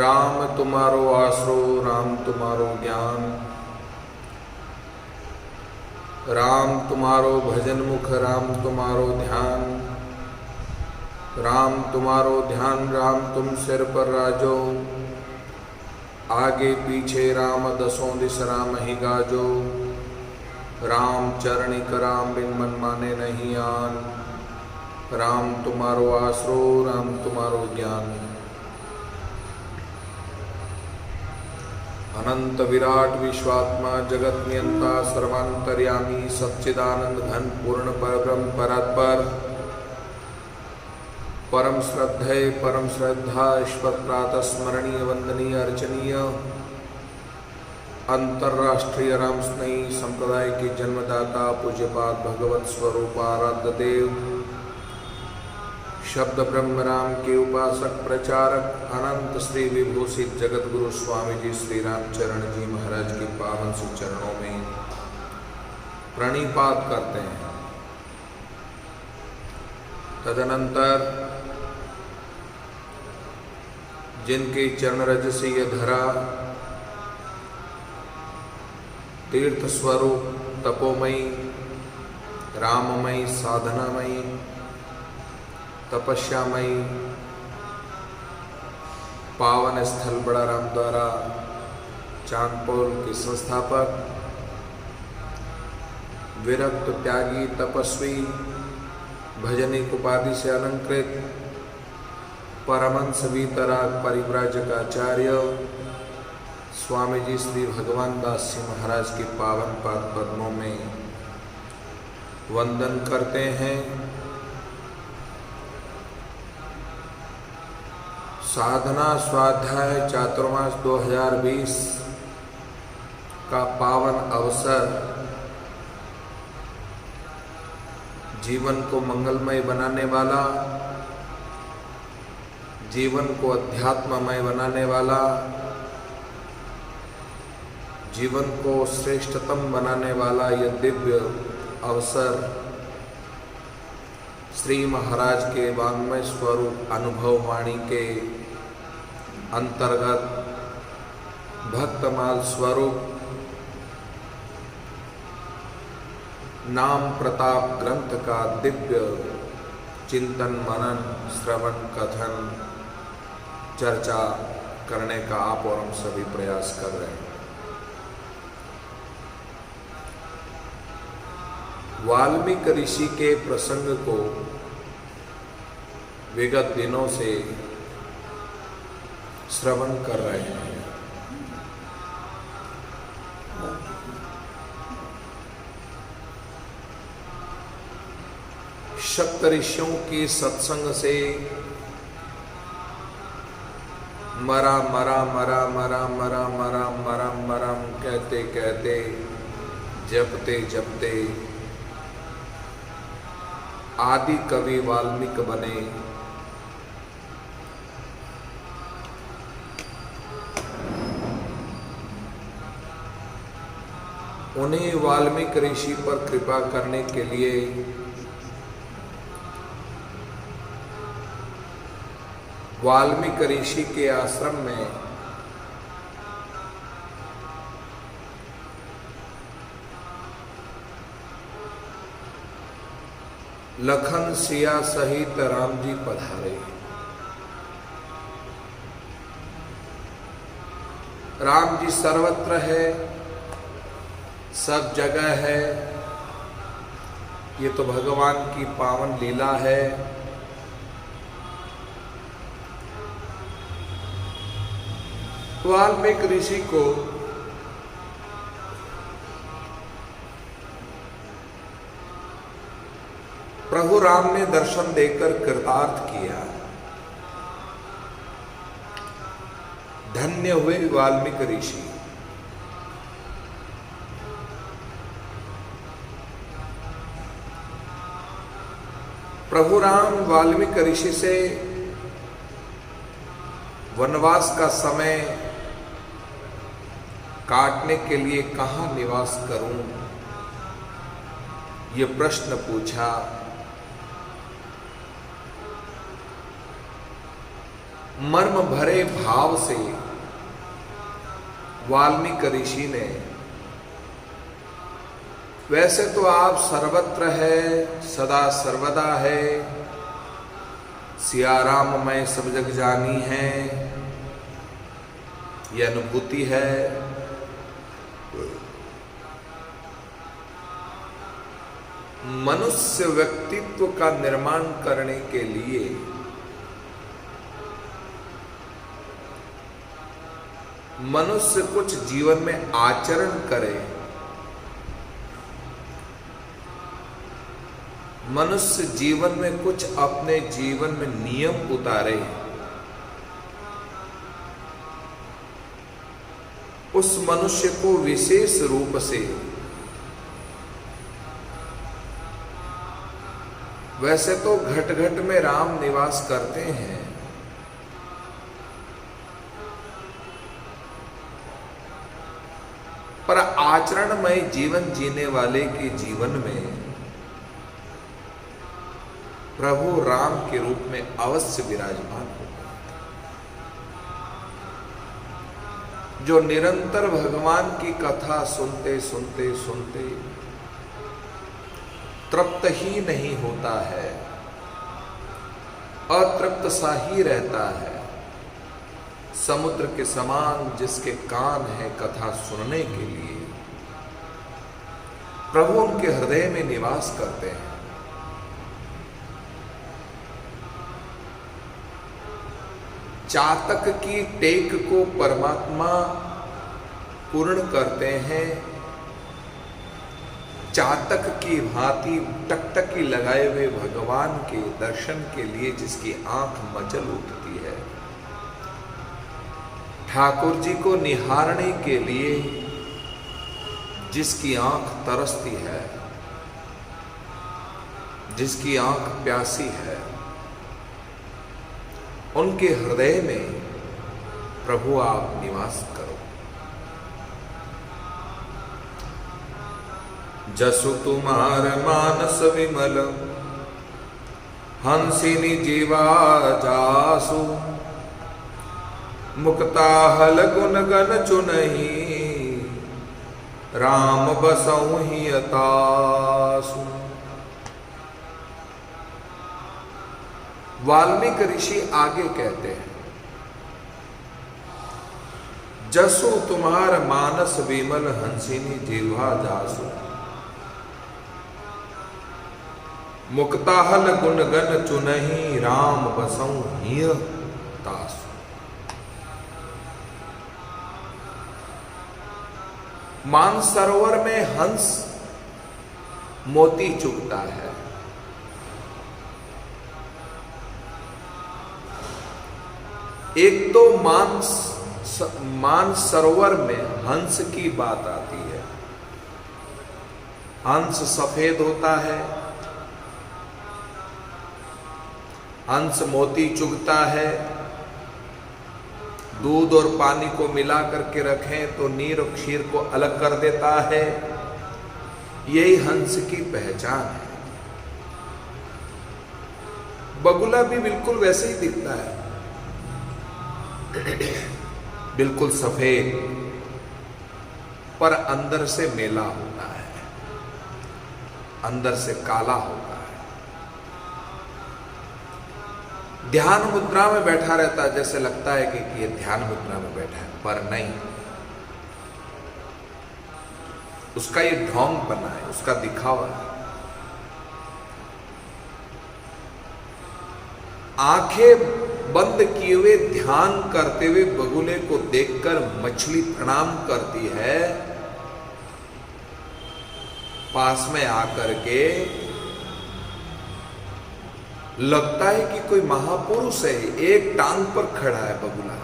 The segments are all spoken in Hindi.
राम तुम्हारो आसरो, राम तुम्हारो ज्ञान, राम तुम्हारो भजन मुख, राम तुम्हारो ध्यान, राम तुम्हारो ध्यान, राम तुम सिर पर राजो, आगे पीछे राम दसों दिस राम ही गाजो, राम चरणिक राम बिन मन माने नहीं आन, राम तुम्हारो आसरो, राम तुम्हारो ज्ञान। अनंत विराट विश्वात्मा जगत नियंता सर्वांतर्यामी सच्चिदानंद घन पूर्ण परब्रह्म परात्पर परम श्रद्धेय परम श्रद्धा ईश्वर प्रातः स्मरणीय वंदनीय अर्चनीय अंतर्राष्ट्रीय राम स्नेही संप्रदाय के जन्मदाता पूज्यपाद भगवत स्वरूप आराध्य देव शब्द ब्रह्म राम के उपासक प्रचारक अनंत श्री विभूषित जगत गुरु स्वामी जी श्री रामचरण जी महाराज के पावन से चरणों में प्रणिपात करते हैं। तदनंतर जिनके चरण रज से यह धरा तीर्थ स्वरूप तपोमयी राममयी साधनामयी तपस्यामयी पावन स्थल बड़ा राम द्वारा चांदपोल के संस्थापक विरक्त त्यागी तपस्वी भजनिक उपाधि से अलंकृत परमहंस वीतराग परिव्राजक आचार्य स्वामी जी श्री भगवान दास जी महाराज के पावन पाद पद्मों में वंदन करते हैं। साधना स्वाध्याय चातुर्मास 2020 का पावन अवसर जीवन को मंगलमय बनाने वाला, जीवन को अध्यात्ममय बनाने वाला, जीवन को श्रेष्ठतम बनाने वाला यह दिव्य अवसर श्री महाराज के वाङ्मय स्वरूप अनुभव वाणी के अंतर्गत भक्तमाल स्वरूप नाम प्रताप ग्रंथ का दिव्य चिंतन मनन श्रवण कथन चर्चा करने का आप और हम सभी प्रयास कर रहे हैं। वाल्मीकि ऋषि के प्रसंग को विगत दिनों से श्रवण कर रहे हैं। सप्तऋषियों के सत्संग से मरा मरा मरा मरा मरा मरा मरा मरा कहते कहते जपते जपते आदि कवि वाल्मीकि बने। उन्हें वाल्मीकि ऋषि पर कृपा करने के लिए वाल्मीकि ऋषि के आश्रम में लखन सिया सहित राम जी पधारे। राम जी सर्वत्र है, सब जगह है। ये तो भगवान की पावन लीला है। वाल्मीकि ऋषि को प्रभु राम ने दर्शन देकर कृतार्थ किया। धन्य हुए वाल्मीकि ऋषि। प्रभु राम वाल्मीकि ऋषि से वनवास का समय काटने के लिए कहां निवास करूं, ये प्रश्न पूछा। मर्म भरे भाव से वाल्मीकि ऋषि ने, वैसे तो आप सर्वत्र है, सदा सर्वदा है, सिया राम मैं सब जग जानी है, यह अनुभूति है। मनुष्य व्यक्तित्व का निर्माण करने के लिए मनुष्य कुछ जीवन में आचरण करे, मनुष्य जीवन में कुछ अपने जीवन में नियम उतारे, उस मनुष्य को विशेष रूप से वैसे तो घट घट में राम निवास करते हैं, पर आचरणमय जीवन जीने वाले के जीवन में प्रभु राम के रूप में अवश्य विराजमान होगा। जो निरंतर भगवान की कथा सुनते सुनते सुनते तृप्त ही नहीं होता है, अतृप्त सा ही रहता है, समुद्र के समान जिसके कान है कथा सुनने के लिए, प्रभु उनके हृदय में निवास करते हैं। चातक की टेक को परमात्मा पूर्ण करते हैं, चातक की भांति टकटकी लगाए हुए भगवान के दर्शन के लिए जिसकी आंख मचल उठती है, ठाकुर जी को निहारने के लिए जिसकी आंख तरसती है, जिसकी आंख प्यासी है, उनके हृदय में प्रभु आप निवास करो। जसु तुम्हार मानस विमल, हंसिनी जीवा जासु, मुक्ता हल गुण गन चुनहि, राम बसहु हियतासु। वाल्मीकि ऋषि आगे कहते हैं, जसु तुम्हार मानस विमल, हंसिनी जीवा जासु, मुक्ता हल गुण गन चुनहि, राम बसहु हियतासु। मानसरोवर में हंस मोती चुगता है, एक तो मानसरोवर में हंस की बात आती है। हंस सफेद होता है, हंस मोती चुगता है, दूध और पानी को मिला करके रखें तो नीर और क्षीर को अलग कर देता है। यही हंस की पहचान है। बगुला भी बिल्कुल वैसे ही दिखता है, बिल्कुल सफेद, पर अंदर से मेला होता है, अंदर से काला होता है। ध्यान मुद्रा में बैठा रहता है, जैसे लगता है कि ये ध्यान मुद्रा में बैठा है, पर नहीं, उसका ये ढोंग बना है, उसका दिखावा है। आंखें बंद किए हुए ध्यान करते हुए बगुले को देखकर मछली प्रणाम करती है, पास में आकर के लगता है कि कोई महापुरुष है, एक टांग पर खड़ा है बगुला,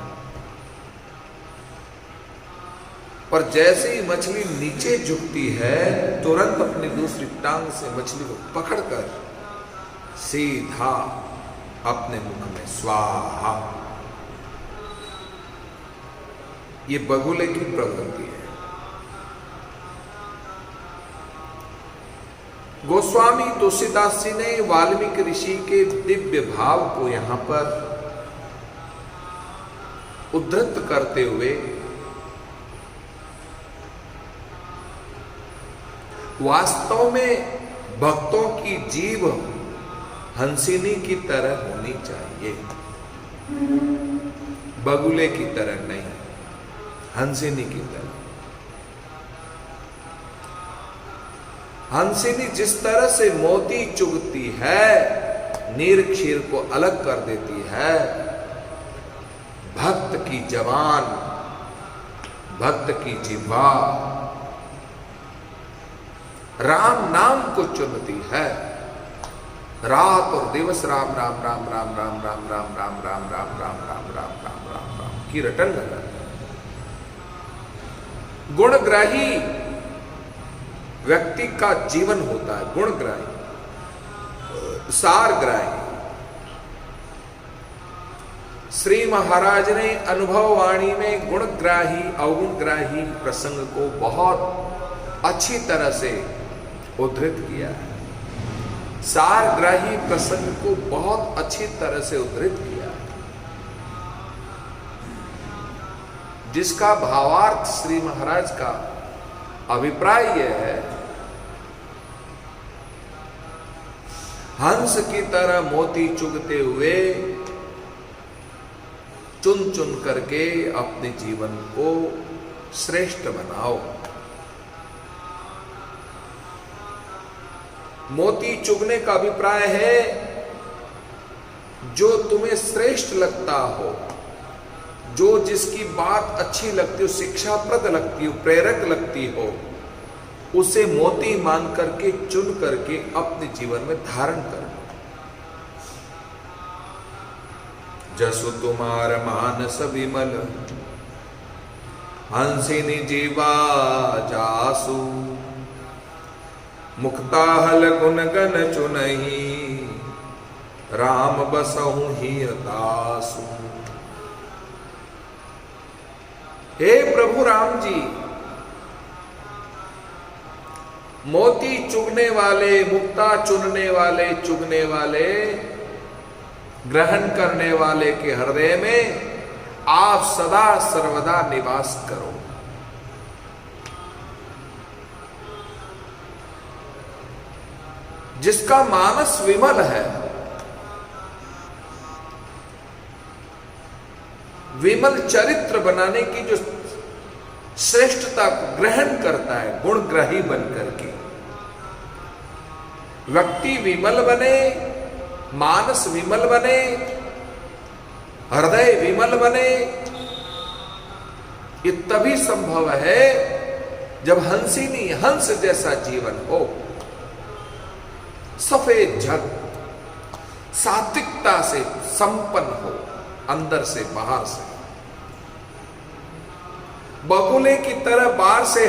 पर जैसे ही मछली नीचे झुकती है तुरंत अपनी दूसरी टांग से मछली को पकड़कर सीधा अपने मुख में स्वाहा। ये बगुले की प्रवृत्ति है। गोस्वामी तुलसीदास जी ने वाल्मीकि ऋषि के दिव्य भाव को यहां पर उद्धृत करते हुए वास्तव में भक्तों की जीव हंसिनी की तरह होनी चाहिए, बगुले की तरह नहीं, हंसिनी की तरह। हंसिनी जिस तरह से मोती चुगती है, नीर क्षीर को अलग कर देती है, भक्त की जबान, भक्त की जिह्वा राम नाम को चुनती है। रात और दिवस राम राम राम राम राम राम राम राम राम राम राम राम राम राम राम राम की रटन लगा। गुणग्राही व्यक्ति का जीवन होता है, गुणग्राही, सारग्राही। श्री महाराज ने अनुभव वाणी में गुणग्राही अवगुणग्राही प्रसंग को बहुत अच्छी तरह से उद्धृत किया है, सारग्राही प्रसंग को बहुत अच्छी तरह से उद्धृत किया है, जिसका भावार्थ श्री महाराज का अभिप्राय यह है, हंस की तरह मोती चुगते हुए चुन चुन करके अपने जीवन को श्रेष्ठ बनाओ। मोती चुगने का अभिप्राय है जो तुम्हें श्रेष्ठ लगता हो, जो जिसकी बात अच्छी लगती हो, शिक्षाप्रद लगती हो, प्रेरक लगती हो, उसे मोती मान करके चुन करके अपने जीवन में धारण करो। जसु तुम्हार मानस विमल, हंसिनी जीवा जासु, मुक्ताहल गुण गण चुनहि, राम बसहु ही दासु। हे प्रभु राम जी, मोती चुगने वाले, मुक्ता चुनने वाले, चुगने वाले, ग्रहण करने वाले के हृदय में आप सदा सर्वदा निवास करो। जिसका मानस विमल है, विमल चरित्र बनाने की जो श्रेष्ठता को ग्रहण करता है, गुणग्राही बनकर के व्यक्ति विमल बने, मानस विमल बने, हृदय विमल बने, ये तभी संभव है जब हंसिनी, हंस जैसा जीवन हो, सफेद झग, सात्विकता से संपन्न हो, अंदर से बाहर से। बगुले की तरह बाहर से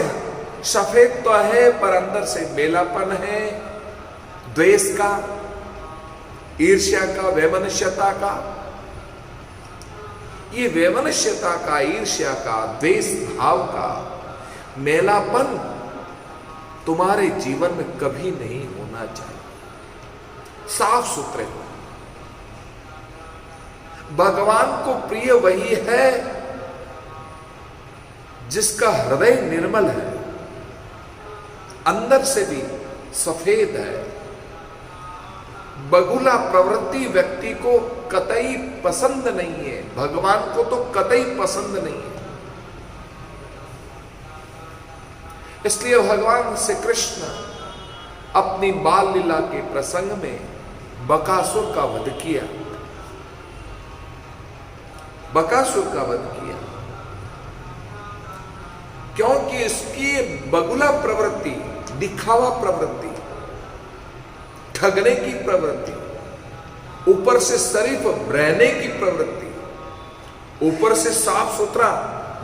सफेद तो है पर अंदर से बेलापन है, द्वेष का, ईर्ष्या का, वैमनस्यता का। ये वैमनस्यता का, ईर्ष्या का, द्वेष भाव का मेलापन तुम्हारे जीवन में कभी नहीं होना चाहिए। साफ सुथरे हो। भगवान को प्रिय वही है जिसका हृदय निर्मल है, अंदर से भी सफेद है। बगुला प्रवृत्ति व्यक्ति को कतई पसंद नहीं है, भगवान को तो कतई पसंद नहीं है। इसलिए भगवान श्री कृष्ण अपनी बाल लीला के प्रसंग में बकासुर का वध किया, बकासुर का वध किया, क्योंकि इसकी बगुला प्रवृत्ति, दिखावा प्रवृत्ति, ठगने की प्रवृत्ति, ऊपर से शरीफ रहने की प्रवृत्ति, ऊपर से साफ सुथरा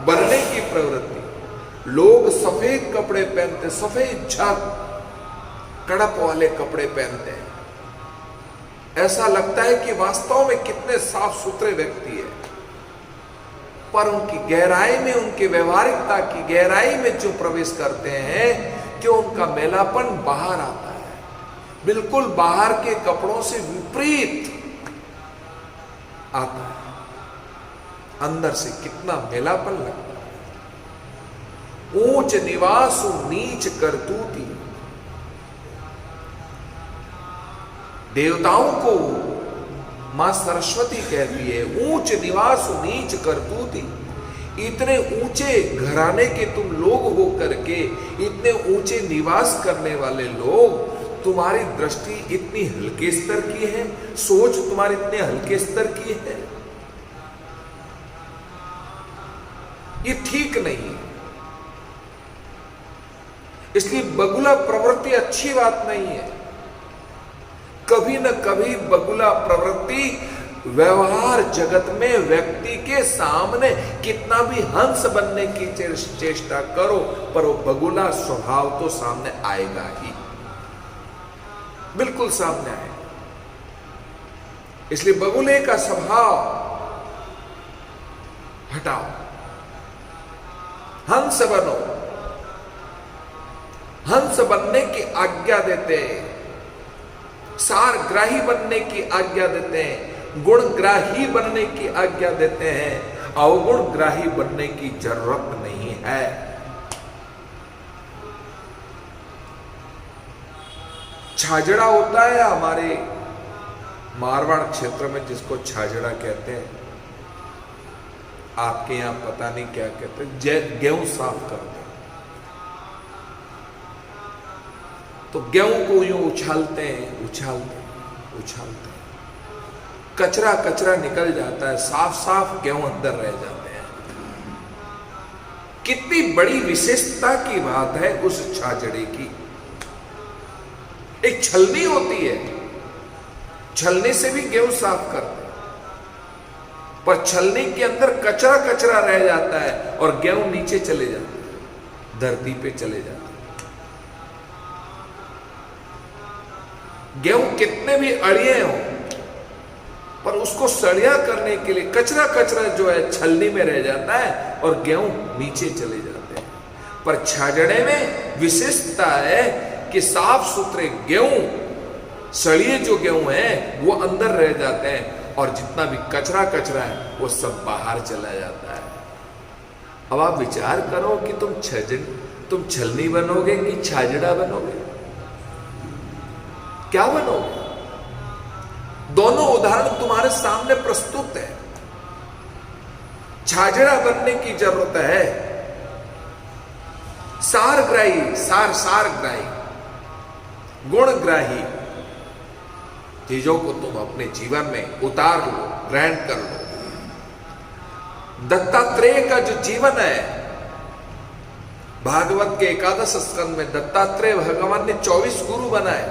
बनने की प्रवृत्ति। लोग सफेद कपड़े पहनते, सफेद झग, कड़प वाले कपड़े पहनते हैं, ऐसा लगता है कि वास्तव में कितने साफ सुथरे व्यक्ति है, पर उनकी गहराई में, उनकी व्यवहारिकता की गहराई में जो प्रवेश करते हैं, क्यों उनका मेलापन बाहर आता है, बिल्कुल बाहर के कपड़ों से विपरीत आता है। अंदर से कितना मेलापन लगता है। ऊंच निवासु नीच करतूती, देवताओं को मां सरस्वती कहती है ऊंच निवासु नीच करतूती। इतने ऊंचे घराने के तुम लोग हो करके, इतने ऊंचे निवास करने वाले लोग, तुम्हारी दृष्टि इतनी हल्के स्तर की है, सोच तुम्हारी इतने हल्के स्तर की है, ये ठीक नहीं है। इसलिए बगुला प्रवृत्ति अच्छी बात नहीं है। कभी न कभी बगुला प्रवृत्ति व्यवहार जगत में व्यक्ति के सामने कितना भी हंस बनने की चेष्टा करो, पर वो बगुला स्वभाव तो सामने आएगा ही, बिल्कुल सामने आएगा। इसलिए बगुले का स्वभाव हटाओ, हंस बनो। हंस बनने की आज्ञा देते हैं, सारग्राही बनने की आज्ञा देते हैं, गुणग्राही बनने की आज्ञा देते हैं। अवगुणग्राही बनने की जरूरत नहीं है। छाजड़ा होता है हमारे मारवाड़ क्षेत्र में, जिसको छाजड़ा कहते हैं, आपके यहां पता नहीं क्या कहते हैं, गेहूं साफ करते हैं। तो गेहूं को यूं उछालते हैं, उछालते हैं, उछालते हैं, कचरा कचरा निकल जाता है, साफ साफ गेहूं अंदर रह जाते हैं। कितनी बड़ी विशेषता की बात है उस छाजड़े की। एक छलनी होती है, छलनी से भी गेहूं साफ करते हैं, पर छलनी के अंदर कचरा कचरा रह जाता है और गेहूं नीचे चले जाते हैं, धरती पे चले जाते हैं। गेहूं कितने भी अड़िए हों, पर उसको सड़िया करने के लिए कचरा कचरा जो है छलनी में रह जाता है और गेहूं नीचे चले जाते हैं। पर छाजड़े में विशेषता है कि साफ सुथरे गेहूं, सड़िए जो गेहूं हैं वो अंदर रह जाते हैं और जितना भी कचरा कचरा है वो सब बाहर चला जाता है। अब आप विचार करो कि तुम छलनी बनोगे कि छाजड़ा बनोगे, क्या बनोगे? दोनों उदाहरण तुम्हारे सामने प्रस्तुत है। छाजड़ा बनने की जरूरत है, सारग्राही, सारग्राही, गुणग्राही चीजों को तुम अपने जीवन में उतार लो, ग्रहण कर लो। दत्तात्रेय का जो जीवन है, भागवत के 11 स्कंद में दत्तात्रेय भगवान ने 24 गुरु बनाए।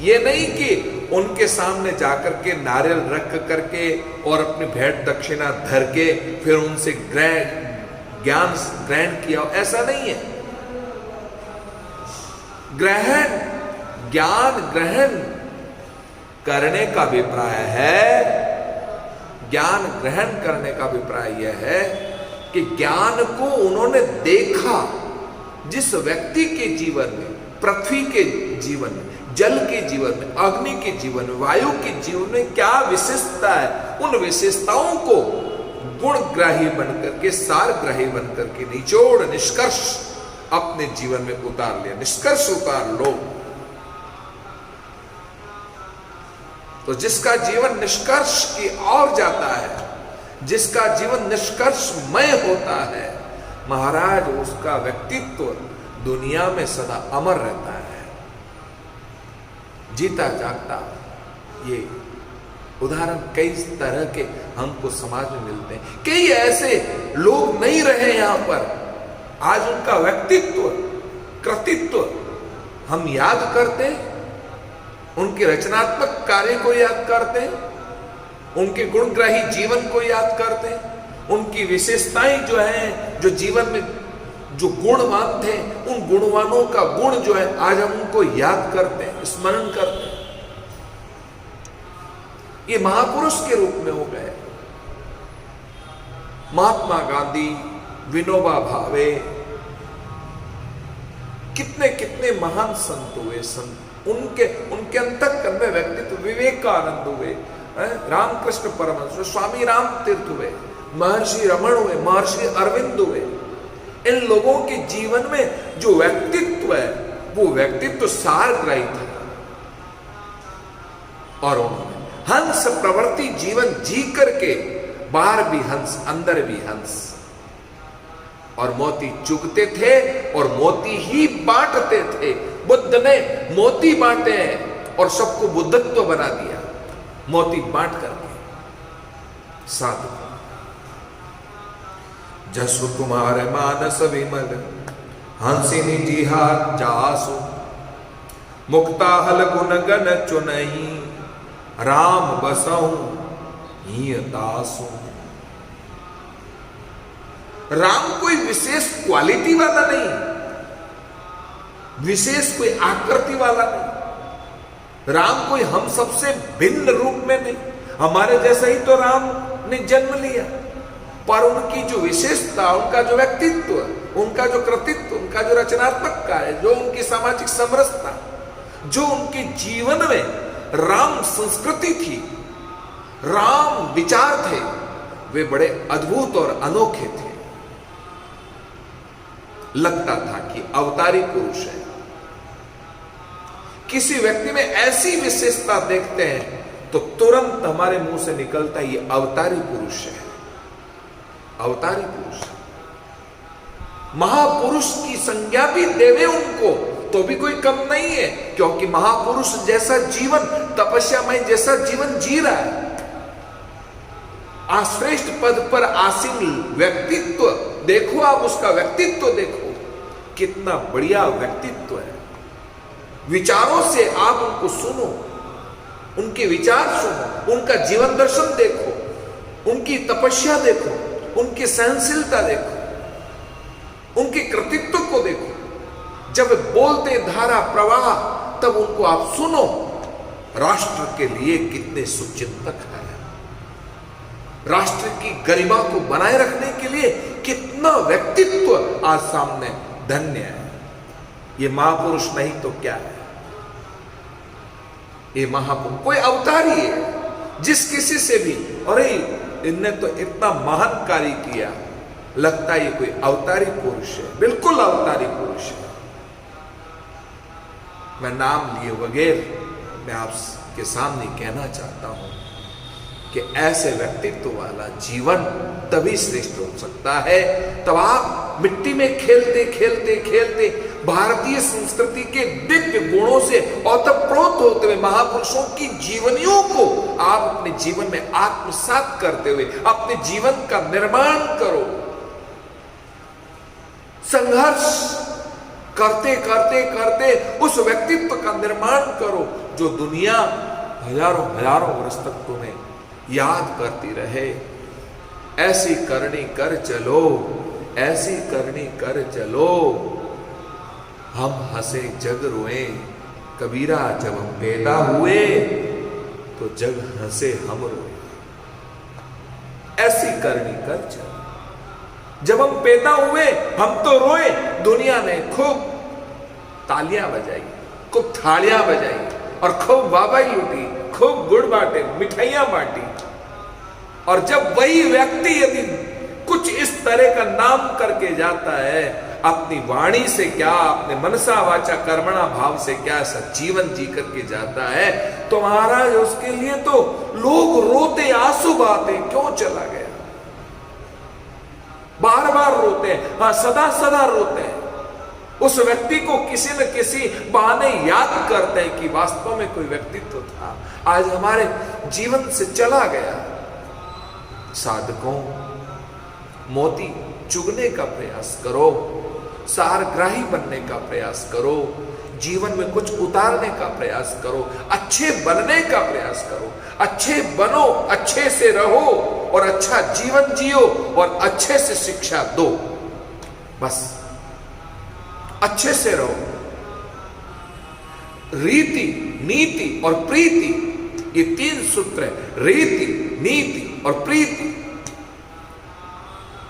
ये नहीं कि उनके सामने जाकर के नारियल रख करके और अपनी भेंट दक्षिणा धर के फिर उनसे ज्ञान ग्रहण किया, ऐसा नहीं है। ज्ञान ग्रहण करने का अभिप्राय है, ज्ञान ग्रहण करने का अभिप्राय यह है कि ज्ञान को उन्होंने देखा। जिस व्यक्ति के जीवन में, पृथ्वी के जीवन में, जल के जीवन में, अग्नि के जीवन में, वायु के जीवन में क्या विशेषता है, उन विशेषताओं को गुणग्राही बनकर के, सारग्राही बनकर के निचोड़ निष्कर्ष अपने जीवन में उतार लिया। निष्कर्ष उतार लो तो जिसका जीवन निष्कर्ष की ओर जाता है, जिसका जीवन निष्कर्षमय होता है, महाराज उसका व्यक्तित्व दुनिया में सदा अमर रहता है, जीता जागता। ये उदाहरण कई तरह के हमको समाज में मिलते हैं। कई ऐसे लोग नहीं रहे यहां पर, आज उनका व्यक्तित्व, कृतित्व हम याद करते, उनके रचनात्मक कार्य को याद करते, उनके गुणग्राही जीवन को याद करते, उनकी विशेषताएं जो हैं, जो जीवन में जो गुणवान थे, उन गुणवानों का गुण जो है आज हम उनको याद करते हैं, स्मरण करते हैं। ये महापुरुष के रूप में हो गए। महात्मा गांधी, विनोबा भावे, कितने कितने महान संत हुए। उनके अंतःकरण में व्यक्तित्व, विवेकानंद हुए, रामकृष्ण परमहंस, स्वामी राम तीर्थ हुए। महर्षि रमण हुए, महर्षि अरविंद हुए। इन लोगों के जीवन में जो व्यक्तित्व है वो व्यक्तित्व सारग्राही था। और उन्होंने हंस प्रवृत्ति जीवन जी करके बाहर भी हंस अंदर भी हंस, और मोती चुगते थे और मोती ही बांटते थे। बुद्ध ने मोती बांटे हैं और सबको बुद्धत्व बना दिया, मोती बांट करके। साधु जसु कुमार मानस विमल हंसिनी जिहार जासु, मुक्ता हल गुण गण चुनई राम बसऊ ही दासु। राम कोई विशेष क्वालिटी वाला नहीं, विशेष कोई आकृति वाला नहीं। राम कोई हम सबसे भिन्न रूप में नहीं, हमारे जैसा ही तो राम ने जन्म लिया, पर उनकी जो विशेषता, उनका जो व्यक्तित्व, उनका जो कृतित्व, उनका जो रचनात्मक कार्य, जो उनकी सामाजिक समरसता, जो उनके जीवन में राम संस्कृति थी, राम विचार थे, वे बड़े अद्भुत और अनोखे थे। लगता था कि अवतारी पुरुष है। किसी व्यक्ति में ऐसी विशेषता देखते हैं तो तुरंत हमारे मुंह से निकलता है ये अवतारी पुरुष है, अवतारी पुरुष। महापुरुष की संज्ञा भी देवे उनको तो भी कोई कम नहीं है, क्योंकि महापुरुष जैसा जीवन, तपस्यामय जैसा जीवन जी रहा है। आश्रेष्ठ पद पर आसीन व्यक्तित्व देखो, आप उसका व्यक्तित्व देखो, कितना बढ़िया व्यक्तित्व है। विचारों से आप उनको सुनो, उनके विचार सुनो, उनका जीवन दर्शन देखो, उनकी तपस्या देखो, उनकी सहनशीलता देखो, उनके कृतित्व को देखो। जब बोलते धारा प्रवाह, तब उनको आप सुनो। राष्ट्र के लिए कितने सुचिंतक है, राष्ट्र की गरिमा को बनाए रखने के लिए कितना व्यक्तित्व आज सामने धन्य है। ये महापुरुष नहीं तो क्या है, ये महापुरुष कोई अवतारी है। जिस किसी से भी अरे इनने तो इतना महान कार्य किया, लगता है ये कोई अवतारी पुरुष है, बिल्कुल अवतारी पुरुष है। मैं नाम लिए बगैर मैं आपके सामने कहना चाहता हूं कि ऐसे व्यक्तित्व वाला जीवन तभी श्रेष्ठ हो सकता है, तब आप मिट्टी में खेलते खेलते खेलते भारतीय संस्कृति के दिव्य गुणों से ओतप्रोत होते हुए महापुरुषों की जीवनियों को आप अपने जीवन में आत्मसात करते हुए अपने जीवन का निर्माण करो। संघर्ष करते करते करते उस व्यक्तित्व का निर्माण करो जो दुनिया हजारों हजारों वर्ष तक तुम्हें याद करती रहे। ऐसी करनी कर चलो, ऐसी करनी कर चलो, हम हंसे जग रोए। कबीरा जब हम पैदा हुए तो जग हंसे हम रोए। ऐसी करनी कर चलो, जब हम पैदा हुए हम तो रोए, दुनिया ने खूब तालियां बजाई, खूब थालियां बजाई और खूब वाहवाही लूटी, खूब गुड़ बांटे, मिठाइयां बांटी। और जब वही व्यक्ति यदि कुछ इस तरह का नाम करके जाता है, अपनी वाणी से क्या, अपने मनसा वाचा कर्मणा भाव से क्या ऐसा जीवन जी करके जाता है, तो महाराज उसके लिए तो लोग रोते, आंसू बहाते, क्यों चला गया, बार बार रोते हैं, हाँ सदा सदा रोते हैं। उस व्यक्ति को किसी न किसी बहाने याद करते हैं कि वास्तव में कोई व्यक्तित्व था, आज हमारे जीवन से चला गया। साधकों, मोती चुगने का प्रयास करो, सारग्राही बनने का प्रयास करो, जीवन में कुछ उतारने का प्रयास करो, अच्छे बनने का प्रयास करो। अच्छे बनो, अच्छे से रहो और अच्छा जीवन जियो और अच्छे से शिक्षा दो। बस अच्छे से रहो। रीति, नीति और प्रीति, ये तीन सूत्र है। रीति, नीति और प्रीति।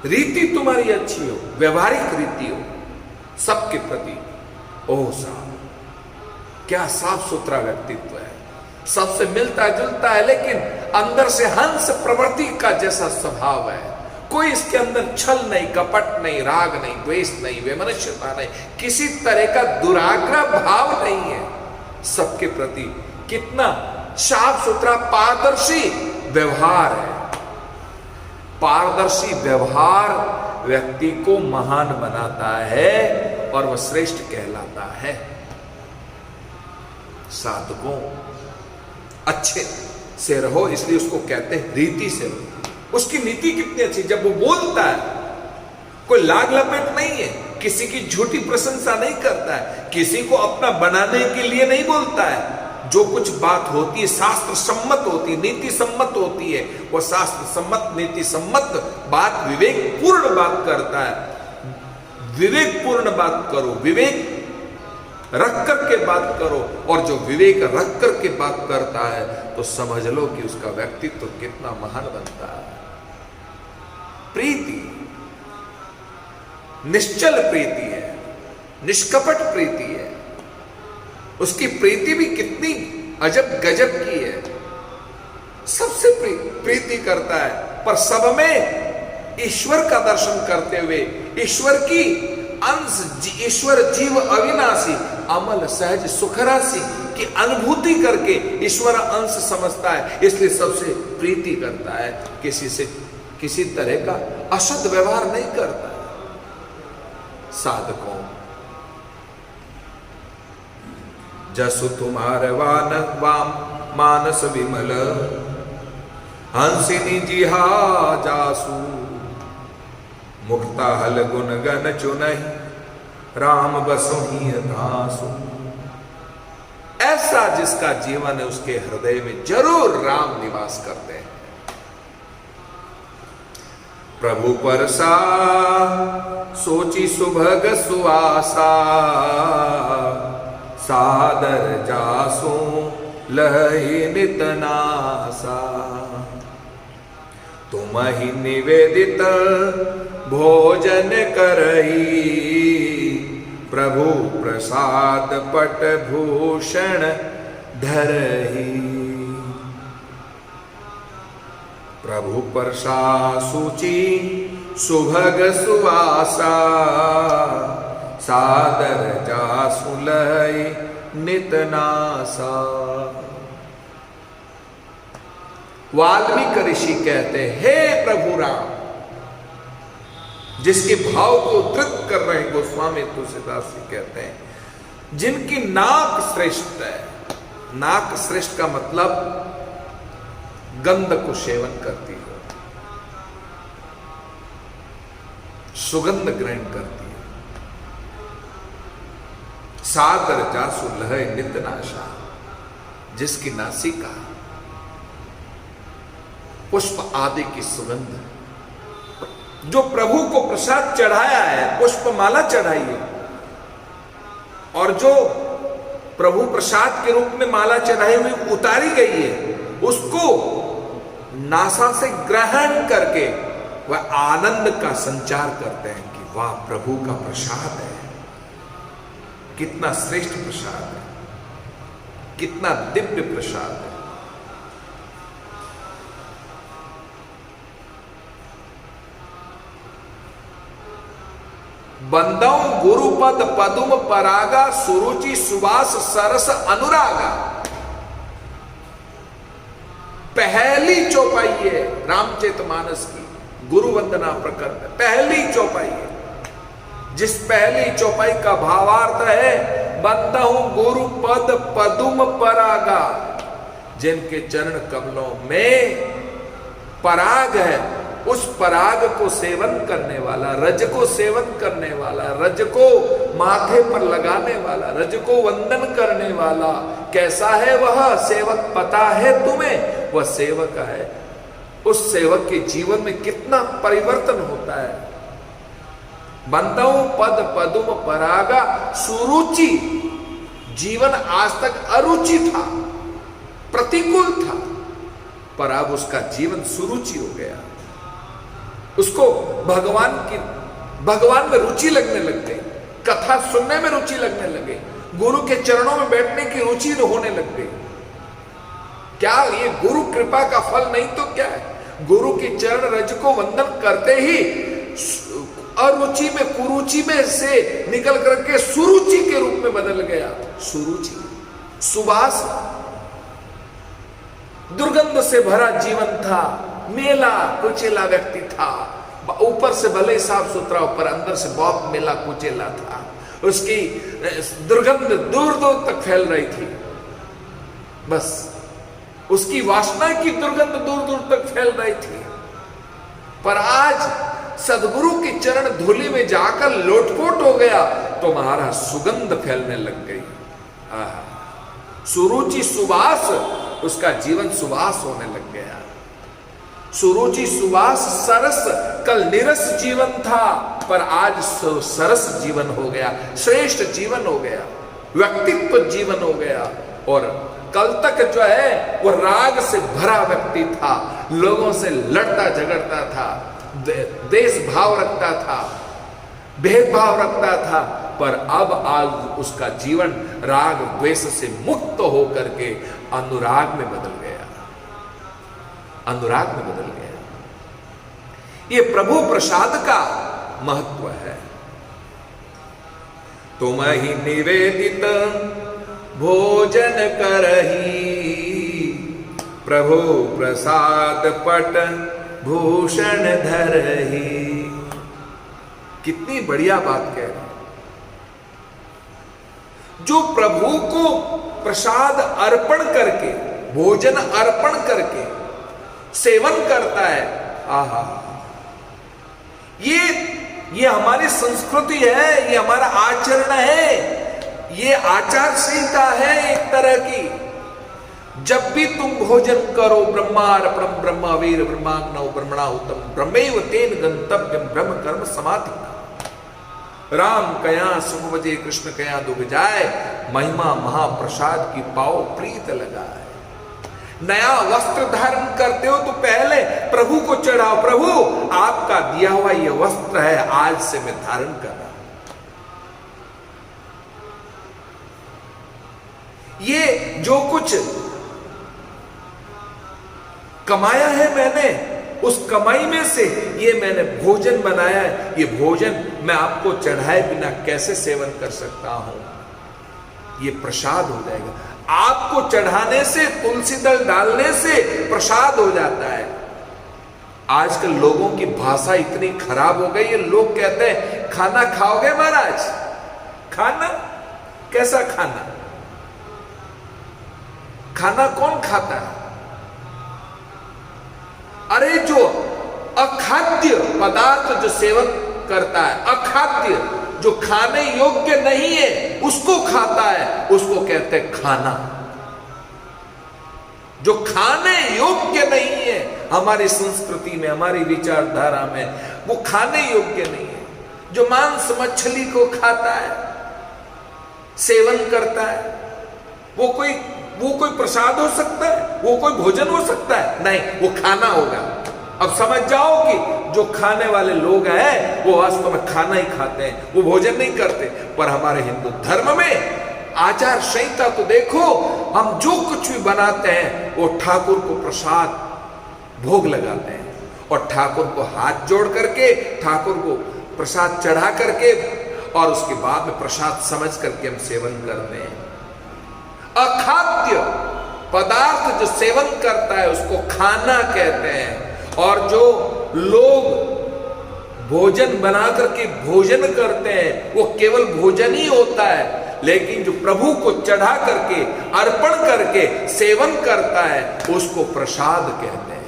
रीति तुम्हारी अच्छी हो, व्यवहारिक रीति हो सबके प्रति। ओह साहब, क्या साफ सुथरा व्यक्तित्व है, सबसे मिलता जुलता है, लेकिन अंदर से हंस प्रवृत्ति का जैसा स्वभाव है। कोई इसके अंदर छल नहीं, कपट नहीं, राग नहीं, द्वेष नहीं, वैमनस्यता नहीं, किसी तरह का दुराग्रह भाव नहीं है सबके प्रति। कितना साफ सुथरा पारदर्शी व्यवहार है। पारदर्शी व्यवहार व्यक्ति को महान बनाता है और वह श्रेष्ठ कहलाता है। साधकों अच्छे से रहो, इसलिए उसको कहते हैं रीति से रहो। उसकी नीति कितनी अच्छी, जब वो बोलता है कोई लाग लपेट नहीं है, किसी की झूठी प्रशंसा नहीं करता है, किसी को अपना बनाने के लिए नहीं बोलता है। जो कुछ बात होती है शास्त्र सम्मत होती है, नीति सम्मत होती है, वो शास्त्र सम्मत, नीति सम्मत बात, विवेक पूर्ण बात करता है। विवेक पूर्ण बात करो, विवेक रख करके बात करो, और जो विवेक रख करके बात करता है तो समझ लो कि उसका व्यक्तित्व कितना महान बनता है। प्रीति निश्चल प्रीति है, निष्कपट प्रीति है। उसकी प्रीति भी कितनी अजब गजब की है। सबसे प्रीति करता है, पर सब में ईश्वर का दर्शन करते हुए, ईश्वर की अंश, ईश्वर जीव अविनाशी अमल सहज सुखराशि की अनुभूति करके ईश्वर अंश समझता है, इसलिए सबसे प्रीति करता है। किसी से किसी तरह का अशुद्ध व्यवहार नहीं करता है। साधकों जसु तुम्हारे वाम मानस विमल, हंसिनी जिहा जासु, मुक्ता हल गुण गण चुनहि, राम बसु ही दासु। ऐसा जिसका जीवन है उसके हृदय में जरूर राम निवास करते हैं। प्रभु परसा सोची सुभग सुआसा, सादर जासो लहि नित नासा। तुम ही निवेदित भोजन करही, प्रभु प्रसाद पट भूषण धरही। प्रभु परसा सूची सुभग सुवासा, सादर जासु लहि नित नासा। वाल्मीकि ऋषि कहते हैं, हे प्रभु राम, जिसके भाव को उद्धृत कर रहे हैं गोस्वामी तुलसीदास जी कहते हैं, जिनकी नाक श्रेष्ठ है। नाक श्रेष्ठ का मतलब गंध को सेवन करती हो, सुगंध ग्रहण करती है। सादर जासु लहै नित नाशा, जिसकी नासिका पुष्प आदि की सुगंध, जो प्रभु को प्रसाद चढ़ाया है, पुष्पमाला चढ़ाई है, और जो प्रभु प्रसाद के रूप में माला चढ़ाई हुई उतारी गई है, उसको नासा से ग्रहण करके वह आनंद का संचार करते हैं कि वाह प्रभु का प्रसाद है, कितना श्रेष्ठ प्रसाद है, कितना दिव्य प्रसाद है। बंदौ गुरुपद पदुम परागा, सुरुचि सुवास सरस अनुरागा। पहली चौपाई है रामचरितमानस की, गुरु वंदना प्रकरण पहली चौपाई है, जिस पहली चौपाई का भावार्थ है बंदौ गुरु पद पदुम परागा, जिनके चरण कमलों में पराग है, उस पराग को सेवन करने वाला, रज को सेवन करने वाला, रज को माथे पर लगाने वाला, रज को वंदन करने वाला, कैसा है वह सेवक पता है तुम्हें? वह सेवक है। उस सेवक के जीवन में कितना परिवर्तन होता है। बंदौ पद पदुम परागा, सुरुचि, जीवन आज तक अरुचि था, प्रतिकूल था, पर अब उसका जीवन सुरुचि हो गया। उसको भगवान में रुचि लगने लग गई, कथा सुनने में रुचि लगने लगे, गुरु के चरणों में बैठने की रुचि होने लग गई। क्या ये गुरु कृपा का फल नहीं तो क्या है? गुरु के चरण रज को वंदन करते ही अरुचि में कुरुचि में से निकल करके सुरुचि के रूप में बदल गया। सुरुचि, सुवास, दुर्गंध से भरा जीवन था, मेला कुचेला व्यक्ति था। ऊपर से भले ही साफ सुथरा, ऊपर अंदर से बहुत मेला कुचेला था। उसकी दुर्गंध दूर दूर तक फैल रही थी। बस उसकी वासना की दुर्गंध दूर दूर तक फैल रही थी। पर आज सदगुरु की चरण धूलि में जाकर लोटपोट हो गया तो महाराज सुगंध फैलने लग गई। सुरुचि सुवास, उसका जीवन सुवास होने लग गया। सुरुचि सुवास सरस, कल निरस जीवन था पर आज सरस जीवन हो गया, श्रेष्ठ जीवन हो गया, व्यक्तित्व जीवन हो गया। और कल तक जो है वो राग से भरा व्यक्ति था, लोगों से लड़ता झगड़ता था, देश भाव रखता था, भेदभाव रखता था। पर अब आज उसका जीवन राग द्वेष से मुक्त होकर के अनुराग में बदल गया, अनुराग में बदल गया। ये प्रभु प्रसाद का महत्व है। तुम ही निवेदित भोजन करही, प्रभु प्रसाद पट भूषण धरही। कितनी बढ़िया बात कह रहे। जो प्रभु को प्रसाद अर्पण करके, भोजन अर्पण करके सेवन करता है, आहा, ये हमारी संस्कृति है, ये हमारा आचरण है, ये आचार संहिता है एक तरह की। जब भी तुम भोजन करो, ब्रह्मार्पणम ब्रह्मवीर ब्रह्माग्नौ ब्रह्मणाहुतम ब्रह्मैव तेन गंतव्यम ब्रह्म कर्म समाधि। राम कया सुख बजे कृष्ण कया दुख जाए, महिमा महाप्रसाद की पाओ प्रीत लगाए। नया वस्त्र धारण करते हो तो पहले प्रभु को चढ़ाओ, प्रभु आपका दिया हुआ यह वस्त्र है, आज से मैं धारण कर रहा हूं। ये जो कुछ कमाया है मैंने, उस कमाई में से ये मैंने भोजन बनाया है, ये भोजन मैं आपको चढ़ाए बिना कैसे सेवन कर सकता हूं? ये प्रसाद हो जाएगा। आपको चढ़ाने से, तुलसी दल डालने से प्रसाद हो जाता है। आजकल लोगों की भाषा इतनी खराब हो गई है, लोग कहते हैं खाना खाओगे महाराज? खाना? कैसा खाना? खाना कौन खाता है? अरे जो अखाद्य पदार्थ जो सेवन करता है, अखाद्य जो खाने योग्य नहीं है उसको खाता है, उसको कहते हैं खाना। जो खाने योग्य नहीं है हमारी संस्कृति में, हमारी विचारधारा में, वो खाने योग्य नहीं है। जो मांस मछली को खाता है, सेवन करता है, वो कोई प्रसाद हो सकता है? वो कोई भोजन हो सकता है? नहीं, वो खाना होगा। अब समझ जाओ कि जो खाने वाले लोग हैं वो वास्तव में खाना ही खाते हैं, वो भोजन नहीं करते। पर हमारे हिंदू धर्म में आचार संहिता तो देखो, हम जो कुछ भी बनाते हैं वो ठाकुर को प्रसाद भोग लगाते हैं, और ठाकुर को हाथ जोड़ करके, ठाकुर को प्रसाद चढ़ा करके, और उसके बाद में प्रसाद समझ करके हम सेवन करते हैं। अखाद्य पदार्थ जो सेवन करता है उसको खाना कहते हैं। और जो लोग भोजन बना करके भोजन करते हैं वो केवल भोजन ही होता है, लेकिन जो प्रभु को चढ़ा करके, अर्पण करके सेवन करता है उसको प्रसाद कहते हैं।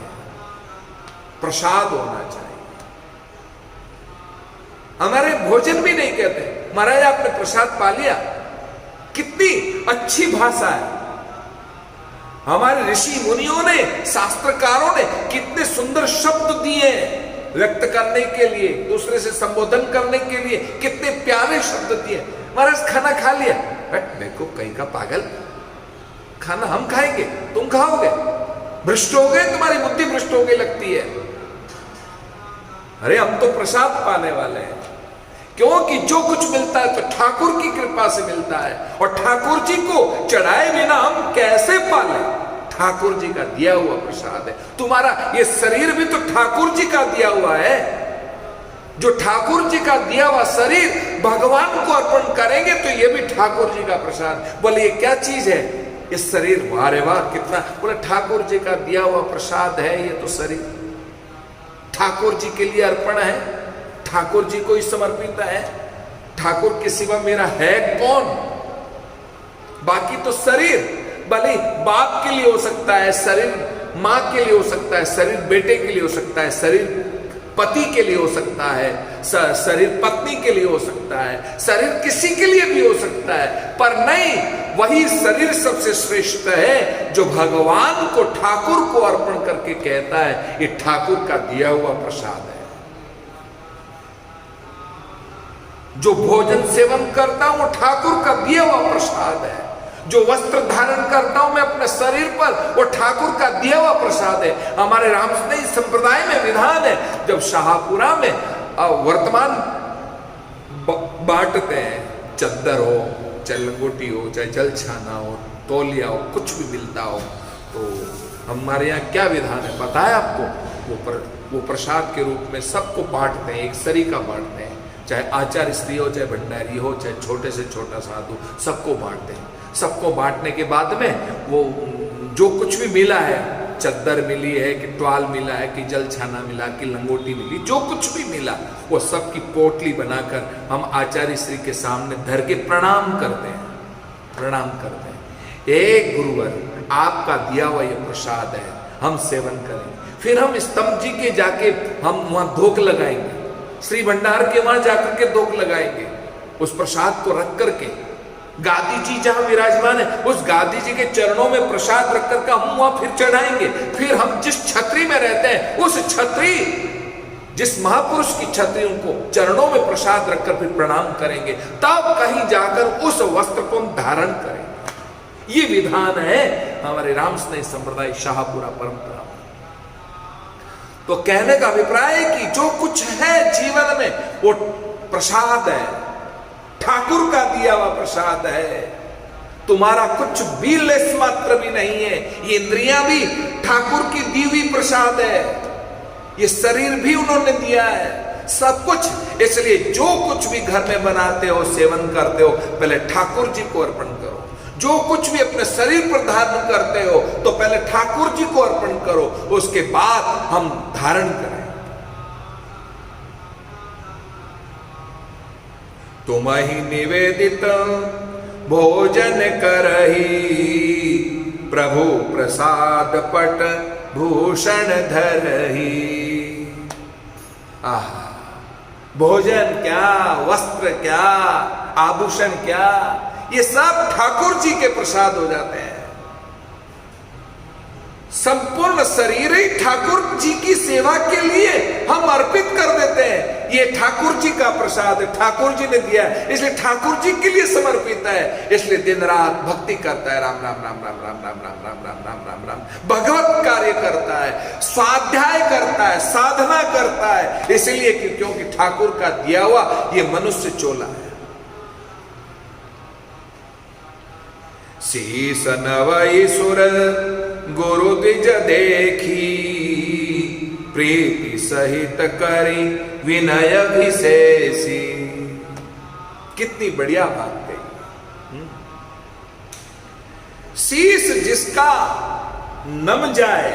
प्रसाद होना चाहिए। हमारे भोजन भी नहीं कहते, महाराज आपने प्रसाद पा लिया। कितनी अच्छी भाषा है। हमारे ऋषि मुनियों ने, शास्त्रकारों ने कितने सुंदर शब्द दिए व्यक्त करने के लिए, दूसरे से संबोधन करने के लिए, कितने प्यारे शब्द दिए। महाराज खाना खा लिया? देखो कहीं का पागल, खाना हम खाएंगे, तुम खाओगे? भ्रष्ट हो गए, तुम्हारी बुद्धि भ्रष्ट हो गई लगती है। अरे हम तो प्रसाद पाने वाले हैं, क्योंकि जो कुछ मिलता है तो ठाकुर की कृपा से मिलता है, और ठाकुर जी को चढ़ाए बिना हम कैसे पाले? ठाकुर जी का दिया हुआ प्रसाद है। तुम्हारा ये शरीर भी तो ठाकुर जी का दिया हुआ है। जो ठाकुर जी का दिया हुआ शरीर भगवान को अर्पण करेंगे तो ये भी ठाकुर जी का प्रसाद। बोले ये क्या चीज है? इस शरीर, वाह रे वाह कितना, बोले ठाकुर जी का दिया हुआ प्रसाद है ये तो शरीर, ठाकुर जी के लिए अर्पण है, ठाकुर जी को ही समर्पित है। ठाकुर के सिवा मेरा है कौन? बाकी तो शरीर, भले बाप के लिए हो सकता है शरीर, मां के लिए हो सकता है शरीर, बेटे के लिए हो सकता है शरीर, पति के लिए हो सकता है शरीर, पत्नी के लिए हो सकता है शरीर, किसी के लिए भी हो सकता है, पर नहीं, वही शरीर सबसे श्रेष्ठ है जो भगवान को, ठाकुर को अर्पण करके कहता है ये ठाकुर का दिया हुआ प्रसाद है। जो भोजन सेवन करता हूं वो ठाकुर का दिया हुआ प्रसाद है। जो वस्त्र धारण करता हूं मैं अपने शरीर पर, वो ठाकुर का दिया हुआ प्रसाद है। हमारे रामस्नेही संप्रदाय में विधान है, जब शाहपुरा में वर्तमान बांटते हैं, चद्दर हो चाहे लंगोटी हो चाहे जल छाना हो, तौलिया हो, कुछ भी मिलता हो, तो हमारे यहाँ क्या विधान है पता है आपको? वो प्रसाद के रूप में सबको बांटते हैं, एक सरीका बांटते हैं, चाहे आचार्य स्त्री हो चाहे भंडारी हो चाहे छोटे से छोटा साधु, सबको बांटते हैं। सबको बांटने के बाद में वो जो कुछ भी मिला है, चद्दर मिली है कि ट्वाल मिला है कि जल छाना मिला कि लंगोटी मिली, जो कुछ भी मिला वो सबकी पोटली बनाकर हम आचार्य श्री के सामने धर के प्रणाम करते हैं, प्रणाम करते हैं। एक गुरुवर आपका दिया हुआ ये प्रसाद है, हम सेवन करें। फिर हम स्तंभ जी के जाके हम वहां धोख लगाएंगे, श्री भंडार के वहां जाकर के धोख लगाएंगे, उस प्रसाद को रख करके। गादी जी जहां विराजमान है उस गादी जी के चरणों में प्रसाद रख करके हम वहां फिर चढ़ाएंगे। फिर हम जिस छतरी में रहते हैं उस छतरी, जिस महापुरुष की छतरी, उनको चरणों में प्रसाद रखकर फिर प्रणाम करेंगे, तब कहीं जाकर उस वस्त्र को हम धारण करेंगे। ये विधान है हमारे रामस्नेही संप्रदाय शाहपुरा परंपरा। तो कहने का अभिप्राय है कि जो कुछ है जीवन में वो प्रसाद है, ठाकुर का दिया हुआ प्रसाद है। तुम्हारा कुछ भी लेस मात्र भी नहीं है। ये इंद्रियां भी ठाकुर की दी हुई प्रसाद है, ये शरीर भी उन्होंने दिया है, सब कुछ। इसलिए जो कुछ भी घर में बनाते हो, सेवन करते हो, पहले ठाकुर जी को अर्पण करो। जो कुछ भी अपने शरीर पर धारण करते हो तो पहले ठाकुर जी को अर्पण करो, उसके बाद हम धारण करें। तुम्हि निवेदित भोजन करही, प्रभु प्रसाद पट भूषण धरही। भोजन क्या, वस्त्र क्या, आभूषण क्या, ये सब ठाकुर जी के प्रसाद हो जाते हैं। संपूर्ण शरीर ही ठाकुर जी की सेवा के लिए हम अर्पित कर देते हैं। ये ठाकुर जी का प्रसाद है, ठाकुर जी ने दिया है, इसलिए ठाकुर जी के लिए समर्पित है। इसलिए दिन रात भक्ति करता है, राम राम राम राम राम राम राम राम राम राम राम राम, भगवत कार्य करता है, स्वाध्याय करता है, साधना करता है। इसलिए क्योंकि ठाकुर का दिया हुआ ये मनुष्य चोला है। शीस नवई सुर गुरु द्विज देखी, प्रीति सहित करी विनय विशेषी। कितनी बढ़िया बात कही। शीस जिसका नम जाए,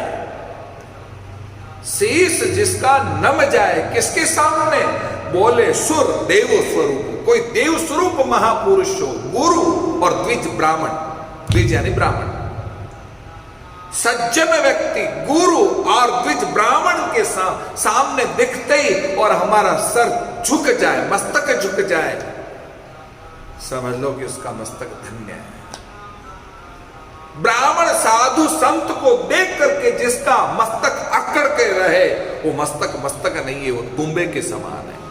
शीस जिसका नम जाए, किसके सामने? बोले सुर देव स्वरूप, कोई देव स्वरूप महापुरुष हो, गुरु और द्विज ब्राह्मण, द्विज यानी ब्राह्मण, सज्जन व्यक्ति गुरु और द्विज ब्राह्मण के सामने दिखते ही और हमारा सर झुक जाए, मस्तक झुक जाए, समझ लो कि उसका मस्तक धन्य है। ब्राह्मण साधु संत को देख करके जिसका मस्तक अकड़ के रहे, वो मस्तक मस्तक नहीं है, वो तुम्बे के समान है।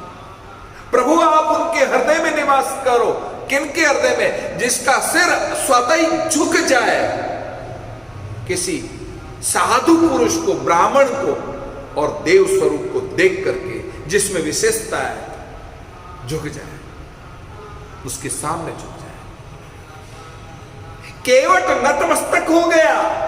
प्रभु आप उनके हृदय में निवास करो। किनके हृदय में? जिसका सिर स्वतः ही झुक जाए, किसी साधु पुरुष को, ब्राह्मण को और देव स्वरूप को देख करके, जिसमें विशेषता है, झुक जाए, उसके सामने झुक जाए। केवट नतमस्तक हो गया,